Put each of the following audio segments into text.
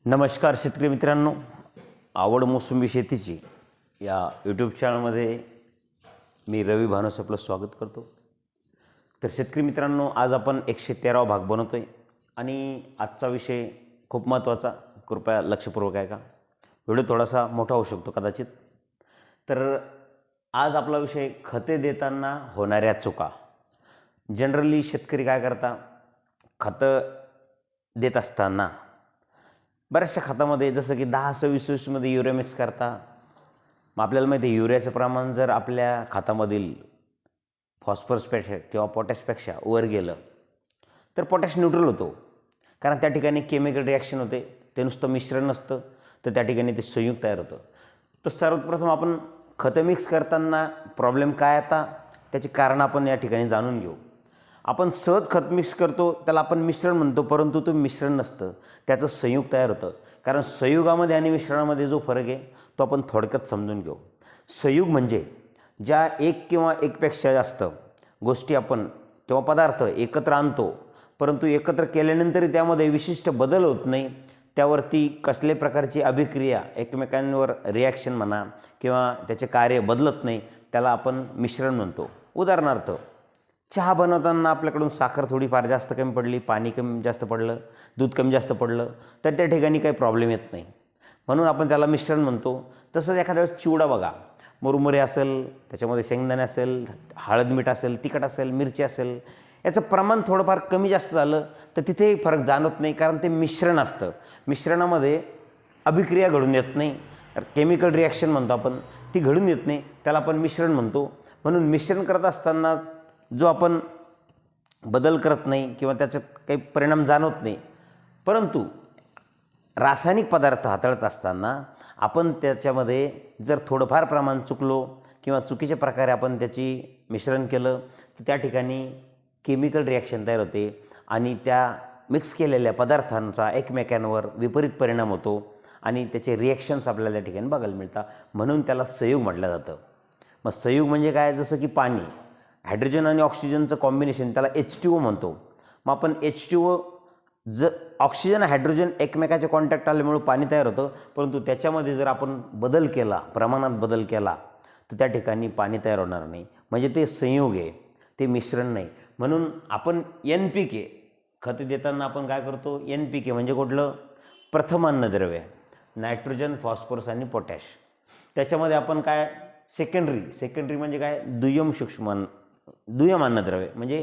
नमस्कार शेतकरी मित्रांनो, आवड मोसंबी शेतीची या यूट्यूब चॅनलमध्ये मी रवी भानोस आपलं स्वागत करतो. तर शेतकरी मित्रांनो, आज आपण 113वा भाग बनवतो आहे आणि आजचा विषय खूप महत्त्वाचा, कृपया लक्षपूर्वक ऐका. व्हिडिओ थोडासा मोठा होऊ शकतो कदाचित. तर आज आपला विषय खते देताना होणाऱ्या चुका. जनरली शेतकरी काय करता, खतं देत असताना बऱ्याचशा खतामध्ये जसं की 10-20-20मध्ये युरिया मिक्स करता. मग आपल्याला माहिती आहे युरियाचं प्रमाण जर आपल्या खतामधील फॉस्फरसपेक्षा किंवा पोटॅशपेक्षा वर गेलं तर पोटॅश न्यूट्रल होतो, कारण त्या ठिकाणी केमिकल रिॲक्शन होते. ते नुसतं मिश्रण नसतं, तर त्या ठिकाणी ते संयुग तयार होतं. तर सर्वप्रथम आपण खतं मिक्स करताना प्रॉब्लेम काय आता त्याची कारण आपण या ठिकाणी जाणून घेऊ. आपण सहज खत मिक्स करतो, त्याला आपण मिश्रण म्हणतो, परंतु तो मिश्रण नसतं, त्याचं संयुग तयार होतं. कारण संयुगामध्ये आणि मिश्रणामध्ये जो फरक आहे तो आपण थोडक्यात समजून घेऊ. संयुग म्हणजे ज्या एक किंवा एकपेक्षा जास्त गोष्टी आपण किंवा पदार्थ एकत्र आणतो, परंतु एकत्र केल्यानंतरही त्यामध्ये विशिष्ट बदल होत नाही, त्यावरती कसल्या प्रकारची अभिक्रिया एकमेकांवर रिॲक्शन म्हणा किंवा त्याचे कार्य बदलत नाही, त्याला आपण मिश्रण म्हणतो. उदाहरणार्थ, चहा बनवताना आपल्याकडून साखर थोडीफार जास्त कमी पडली, पाणी कमी जास्त पडलं, दूध कमी जास्त पडलं, तर त्या ठिकाणी काही प्रॉब्लेम येत नाही, म्हणून आपण त्याला मिश्रण म्हणतो. तसंच एखाद्या वेळेस चिवडा बघा, मुरमुरे असेल, त्याच्यामध्ये शेंगदाणे असेल, हळद मीठ असेल, तिखट असेल, मिरची असेल, याचं प्रमाण थोडंफार कमी जास्त झालं तर तिथेही फरक जाणवत नाही, कारण ते मिश्रण असतं. मिश्रणामध्ये अभिक्रिया घडून येत नाही, केमिकल रिॲक्शन म्हणतो आपण, ती घडून येत नाही, त्याला आपण मिश्रण म्हणतो. म्हणून मिश्रण करत असताना जो आपण बदल करत नाही किंवा त्याच्यात काही परिणाम जाणवत नाही, परंतु रासायनिक पदार्थ हाताळत असताना आपण त्याच्यामध्ये जर थोडंफार प्रमाण चुकलो किंवा चुकीच्या प्रकारे आपण त्याची मिश्रण केलं तर त्या ठिकाणी केमिकल रिॲक्शन तयार होते आणि त्या मिक्स केलेल्या पदार्थांचा एकमेकांवर विपरीत परिणाम होतो आणि त्याचे रिॲक्शन्स आपल्याला त्या ठिकाणी बघायला मिळतात. म्हणून त्याला संयुग म्हटलं जातं. मग संयुग म्हणजे काय, जसं की पाणी, हायड्रोजन आणि ऑक्सिजनचं कॉम्बिनेशन, त्याला H2O म्हणतो. मग आपण H2O, ऑक्सिजन हायड्रोजन एकमेकाच्या कॉन्टॅक्ट आल्यामुळे पाणी तयार होतं, परंतु त्याच्यामध्ये जर आपण बदल केला, प्रमाणात बदल केला, तर त्या ठिकाणी पाणी तयार होणार नाही. म्हणजे ते संयोग आहे, ते मिश्रण नाही. म्हणून आपण NPK खते देताना आपण काय करतो, NPK म्हणजे कुठलं, प्रथम अन्नद्रव्य, नायट्रोजन, फॉस्फरस आणि पोटॅश. त्याच्यामध्ये आपण काय, सेकंडरी म्हणजे काय, दुय्यम अन्नद्रव्य म्हणजे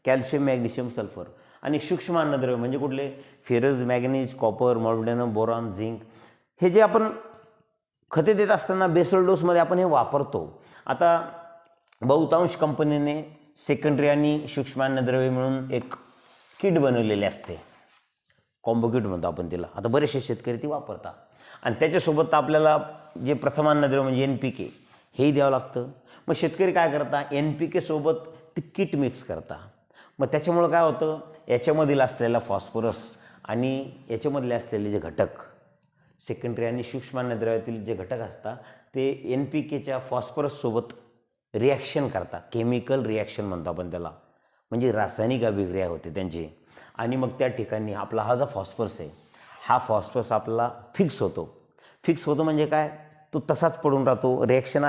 कॅल्शियम, मॅग्नेशियम, सल्फर. आणि सूक्ष्म अन्नद्रव्य म्हणजे कुठले, ferrous, manganese, copper, molybdenum, boron, zinc. हे जे आपण खते देत असताना बेसल डोसमध्ये आपण हे वापरतो. आता बहुतांश कंपनीने सेकंडरी आणि सूक्ष्म अन्नद्रव्य मिळून एक किट बनवलेली असते, कॉम्बो किट म्हणतो आपण तिला. आता बरेचसे शेतकरी ती वापरतात आणि त्याच्यासोबत आपल्याला जे प्रथम अन्नद्रव्य म्हणजे NPK हेही द्यावं लागतं. मग शेतकरी काय करता, NPK सोबत ती किट मिक्स करता. मग त्याच्यामुळं काय होतं, याच्यामधील असलेला फॉस्फरस आणि याच्यामधले असलेले जे घटक, सेकंडरी आणि सूक्ष्म अन्नद्रव्यातील जे घटक असतात, ते NPKच्या फॉस्फरससोबत रिॲक्शन करतात. केमिकल रिॲक्शन म्हणतो आपण त्याला, म्हणजे रासायनिक अभिक्रिया होते त्यांची. आणि मग त्या ठिकाणी आपला हा जो फॉस्फरस आहे, हा फॉस्फरस आपला फिक्स होतो म्हणजे काय, तो तसाच पडून राहतो. रिॲक्शन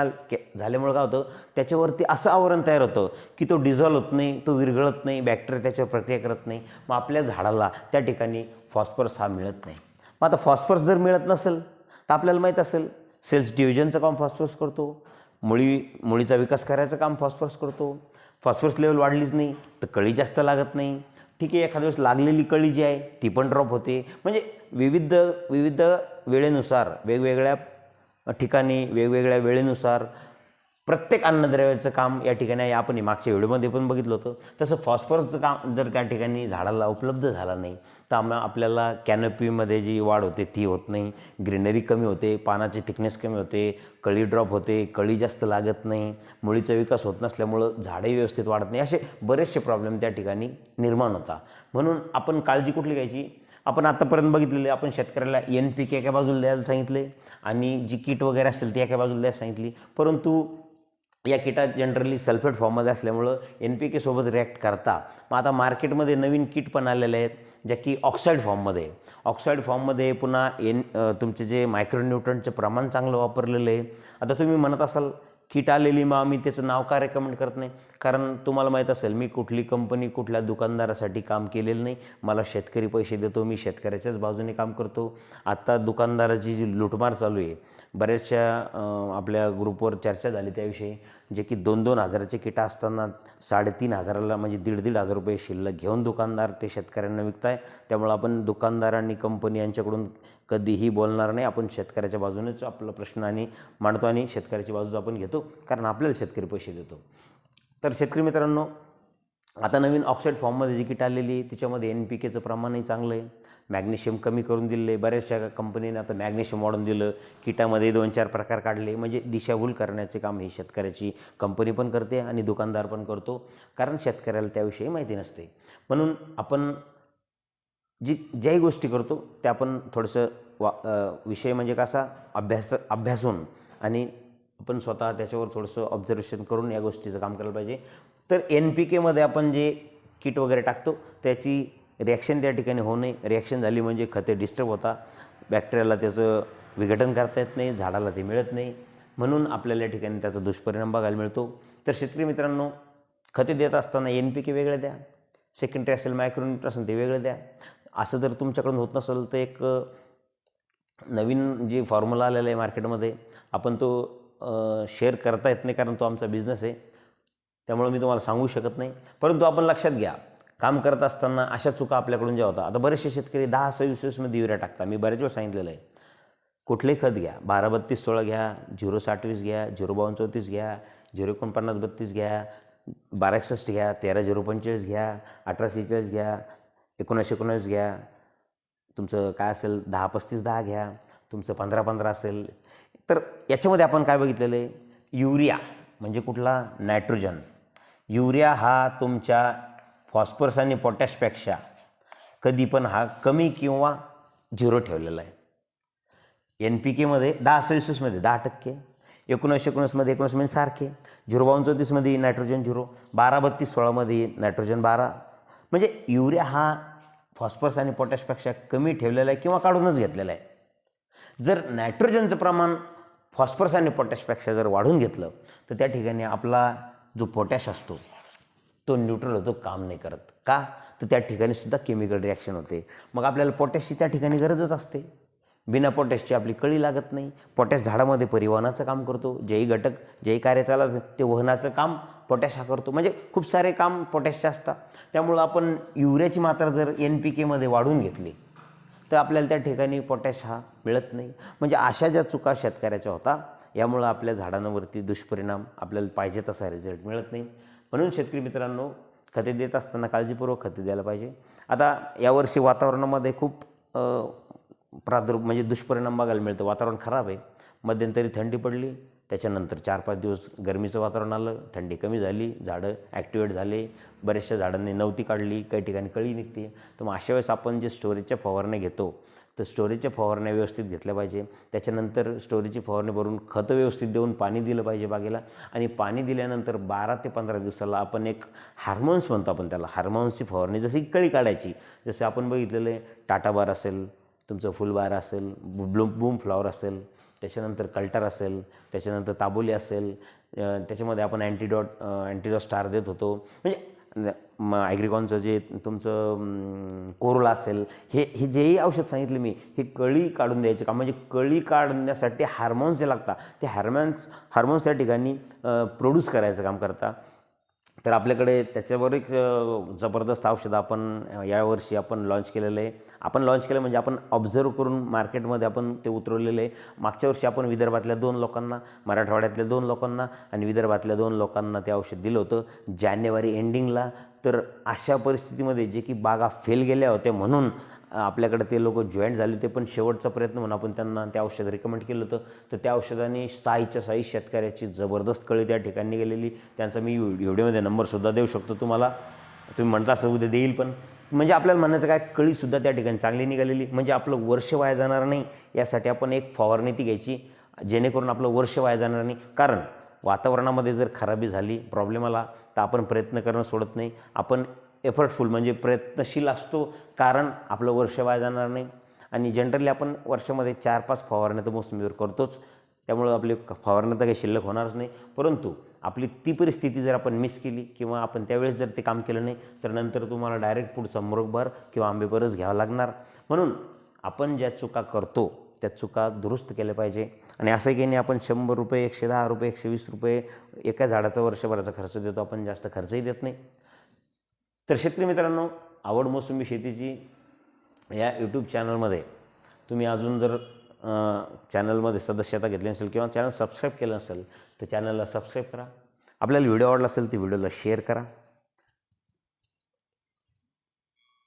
झाल्यामुळे काय होतं, त्याच्यावरती असं आवरण तयार होतं की तो डिझॉल्व होत नाही, तो विरघळत नाही, बॅक्टेरिया त्याच्यावर प्रक्रिया करत नाही. मग आपल्या झाडाला त्या ठिकाणी फॉस्फरस हा मिळत नाही. मग आता फॉस्फरस जर मिळत नसेल तर आपल्याला माहीत असेल, सेल्स डिव्हिजनचं काम फॉस्फरस करतो, मुळीचा विकास करायचं काम फॉस्फरस करतो. फॉस्फरस लेवल वाढलीच नाही तर कळी जास्त लागत नाही. ठीक आहे, एखाद्या वेळेस लागलेली कळी जी आहे ती पण ड्रॉप होते. म्हणजे विविध वेळेनुसार, वेगवेगळ्या ठिकाणी, वेगवेगळ्या वेळेनुसार प्रत्येक अन्नद्रव्याचं काम या ठिकाणी आपण मागच्या व्हिडिओमध्ये पण बघितलं होतं. तसं फॉस्फरसचं काम जर त्या ठिकाणी झाडाला उपलब्ध झाला नाही तर आपल्याला कॅनोपीमध्ये जी वाढ होते ती होत नाही, ग्रीनरी कमी होते, पानाची थिकनेस कमी होते, कळी ड्रॉप होते, कळी जास्त लागत नाही, मुळीचा विकास होत नसल्यामुळं झाडही व्यवस्थित वाढत नाही. असे बरेचसे प्रॉब्लेम त्या ठिकाणी निर्माण होतात. म्हणून आपण काळजी कुठली घ्यायची, आपण आतापर्यंत बघितलेले, आपण शेतकऱ्याला NPK एका बाजूला द्यायला सांगितले आणि जी किट वगैरे असेल ती एका बाजूला द्यायला सांगितली, परंतु या किटा जनरली सल्फेट फॉर्ममध्ये असल्यामुळं NPK सोबत रिॲक्ट करता. मग आता मार्केटमध्ये नवीन किट पण आलेले आहेत ज्या की ऑक्साईड फॉर्ममध्ये. ऑक्साईड फॉर्ममध्ये पुन्हा तुमचे जे मायक्रोन्यूट्रंटचं प्रमाण चांगलं वापरलेलं आहे. आता तुम्ही म्हणत असाल किट आलेली मग आम्ही त्याचं नाव का रेकमेंड करत नाही, कारण तुम्हाला माहीत असेल मी कुठली कंपनी कुठल्या दुकानदारासाठी काम केलेलं नाही. मला शेतकरी पैसे देतो, मी शेतकऱ्याच्याच बाजूने काम करतो. आत्ता दुकानदाराची जी लुटमार चालू आहे, बऱ्याचशा आपल्या ग्रुपवर चर्चा झाली त्याविषयी, जे की 2-2 हजाराचे किटा असताना 3,500ला म्हणजे 1,500 रुपये शिल्लक घेऊन दुकानदार ते शेतकऱ्यांना विकताय. त्यामुळं आपण दुकानदार आणि कंपनी यांच्याकडून कधीही बोलणार नाही. आपण शेतकऱ्याच्या बाजूनेच आपला प्रश्न आणि मांडतो आणि शेतकऱ्याची बाजू आपण घेतो, कारण आपल्याला शेतकरी पैसे देतो. तर शेतकरी मित्रांनो, आता नवीन ऑक्साईड फॉर्ममध्ये जी किट आलेली आहे त्याच्यामध्ये NPKचं प्रमाणही चांगलं आहे, मॅग्नेशियम कमी करून दिलेलं आहे. बऱ्याचशा कंपनीने आता मॅग्नेशियम वाढून दिलं, किटामध्ये 2-4 प्रकार काढले. म्हणजे दिशाभूल करण्याचे काम हे शेतकऱ्याची कंपनी पण करते आणि दुकानदार पण करतो, कारण शेतकऱ्याला त्याविषयी माहिती नसते. म्हणून आपण ज्याही गोष्टी करतो त्या आपण थोडंसं विषय म्हणजे कसा अभ्यासून आणि आपण स्वतः त्याच्यावर थोडंसं ऑब्झर्वेशन करून या गोष्टीचं काम करायला पाहिजे. तर NPKमध्ये आपण जे किट वगैरे टाकतो त्याची रिॲक्शन त्या ठिकाणी होऊ नये. रिॲक्शन झाली म्हणजे खते डिस्टर्ब होता, बॅक्टेरियाला त्याचं विघटन करता येत नाही, झाडाला ते मिळत नाही, म्हणून आपल्याला या ठिकाणी त्याचा दुष्परिणाम बघायला मिळतो. तर शेतकरी मित्रांनो, खते देत असताना NPK वेगळे द्या, सेकंडरी असेल मायक्रोन्यूट्रंट असेल ते वेगळे द्या. असं जर तुमच्याकडून होत नसेल तर एक नवीन जे फॉर्म्युला आलेला आहे मार्केटमध्ये, आपण तो शेअर करता येत नाही, कारण तो आमचा बिझनेस आहे, त्यामुळे मी तुम्हाला सांगू शकत नाही. परंतु आपण लक्षात घ्या, काम करत असताना अशा चुका आपल्याकडून ज्या होतात. आता बरेचसे शेतकरी 10-26 युरिया टाकतात. मी बऱ्याच वेळ सांगितलेलं आहे, कुठलेही खत घ्या, 12-32-16 घ्या, 0-27 घ्या, 0-52-34 घ्या, 0-49-32 घ्या, 12-61 घ्या, 13-0-45 घ्या, 18-46 घ्या, 19-19 घ्या, तुमचं काय असेल 10-35-10 घ्या, तुमचं 15-15 असेल. तर याच्यामध्ये आपण काय बघितलेलं आहे, युरिया म्हणजे कुठला, नायट्रोजन. युरिया हा तुमच्या फॉस्फरस आणि पोटॅशपेक्षा कधी पण हा कमी किंवा 0 ठेवलेला आहे. NPKमध्ये 10-26मध्ये 10%, 19-19मध्ये 19 सारखे, 0-52-34मध्ये नायट्रोजन 0, 12-32-16मध्ये नायट्रोजन 12. म्हणजे युरिया हा फॉस्फरस आणि पोटॅशपेक्षा कमी ठेवलेला आहे किंवा काढूनच घेतलेला आहे. जर नायट्रोजनचं प्रमाण फॉस्फरस आणि पोटॅशपेक्षा जर वाढून घेतलं तर त्या ठिकाणी आपला जो पोटॅश असतो तो न्यूट्रल होतो, काम नाही करत. का तर त्या ठिकाणी सुद्धा केमिकल रिॲक्शन होते. मग आपल्याला पोटॅशची त्या ठिकाणी गरजच असते. बिना पोटॅशची आपली कळी लागत नाही. पोटॅश झाडामध्ये परिवहनाचं काम करतो. जेही घटक जेही कार्य चालतं ते वहनाचं काम पोटॅश हा करतो. म्हणजे खूप सारे काम पोटॅशचे असतात. त्यामुळं आपण युरियाची मात्रा जर NPKमध्ये वाढवून घेतली तर आपल्याला त्या ठिकाणी पोटॅश हा मिळत नाही. म्हणजे अशा ज्या चुका शेतकऱ्याच्या होता, यामुळं आपल्या झाडांवरती दुष्परिणाम, आपल्याला पाहिजे तसा रिझल्ट मिळत नाही. म्हणून शेतकरी मित्रांनो, खते देत असताना काळजीपूर्वक खते द्यायला पाहिजे. आता यावर्षी वातावरणामध्ये खूप म्हणजे दुष्परिणाम बघायला मिळतं. वातावरण खराब आहे. मध्यंतरी थंडी पडली, त्याच्यानंतर 4-5 दिवस गरमीचं वातावरण आलं, थंडी कमी झाली, झाडं ॲक्टिवेट झाले, बऱ्याचशा झाडांनी नवती काढली, काही ठिकाणी कळी निघते. तर मग अशा वेळेस आपण जे स्टोरेजच्या फवारण्या घेतो तर स्टोरेजच्या फवारण्या व्यवस्थित घेतल्या पाहिजे. त्याच्यानंतर स्टोरेजची फवारणी भरून खतं व्यवस्थित देऊन पाणी दिलं पाहिजे बागेला. आणि पाणी दिल्यानंतर 12 ते 15 दिवसाला आपण एक हार्मोन्स म्हणतो आपण त्याला, हार्मोन्सची फवारणी जशी कळी काढायची, जसं आपण बघितलेलं आहे टाटाबार असेल, तुमचं फुलबार असेल, बूम फ्लॉवर असेल, त्याच्यानंतर कल्टर असेल, त्याच्यानंतर ताबोली असेल, त्याच्यामध्ये आपण अँटीडॉट स्टार देत होतो. म्हणजे ॲग्रिकॉनचं जे तुमचं कोरोला असेल, हे जेही औषध सांगितले मी, हे कळी काढून द्यायचे काम. म्हणजे कळी काढण्यासाठी हार्मोन्स जे लागतात ते हार्मोन्स त्या ठिकाणी प्रोड्यूस करायचं काम करतात. तर आपल्याकडे त्याच्यावर एक जबरदस्त औषध आपण यावर्षी आपण लॉन्च केलेलं आहे. आपण लॉन्च केलं म्हणजे आपण ऑब्झर्व करून मार्केटमध्ये आपण ते उतरवलेलं आहे. मागच्या वर्षी आपण विदर्भातल्या 2 लोकांना, मराठवाड्यातल्या 2 लोकांना आणि विदर्भातल्या 2 लोकांना ते औषध दिलं होतं जानेवारी एंडिंगला. तर अशा परिस्थितीमध्ये जे की बागा फेल गेल्या होत्या म्हणून आपल्याकडे ते लोक जॉईंट झाले होते, पण शेवटचा प्रयत्न म्हणून आपण त्यांना ते औषध रिकमेंड केलं होतं. तर त्या औषधाने 6 शेतकऱ्याची जबरदस्त कळी त्या ठिकाणी गेलेली. त्यांचा मी व्हिडिओमध्ये नंबरसुद्धा देऊ शकतो तुम्हाला. तुम्ही म्हटलं असं उद्या देईल, पण म्हणजे आपल्याला म्हणायचं काय, कळीसुद्धा त्या ठिकाणी चांगली निघालेली. म्हणजे आपलं वर्ष वाया जाणार नाही यासाठी आपण एक फवारणी ती घ्यायची, जेणेकरून आपलं वर्ष वाया जाणार नाही. कारण वातावरणामध्ये जर खराबी झाली, प्रॉब्लेम आला, तर आपण प्रयत्न करणं सोडत नाही. आपण एफर्टफुल म्हणजे प्रयत्नशील असतो, कारण आपलं वर्ष वाया जाणार नाही. आणि जनरली आपण वर्षामध्ये 4-5 फवारण्या तर मोसंबीवर करतोच, त्यामुळं आपली फवारण्या तर काही शिल्लक होणारच नाही. परंतु आपली ती परिस्थिती जर आपण मिस केली किंवा आपण त्यावेळेस जर ते काम केलं नाही, तर नंतर तुम्हाला डायरेक्ट पुढचा मुरगभर किंवा आंबेभरच घ्यावा लागणार. म्हणून आपण ज्या चुका करतो त्या चुका दुरुस्त केल्या पाहिजे. आणि असं की नाही आपण 100 रुपये, 110 रुपये, 120 रुपये एका झाडाचा वर्षभराचा खर्च देतो, आपण जास्त खर्चही देत नाही. तर शेतकरी मित्रांनो, आवड मोसंबी शेतीची या यूट्यूब चॅनलमध्ये तुम्ही अजून जर चॅनलमध्ये सदस्यता घेतली नसेल किंवा चॅनल सबस्क्राईब केलं नसेल, तर चॅनलला सबस्क्राईब करा. आपल्याला व्हिडिओ आवडला असेल तर व्हिडिओला शेअर करा.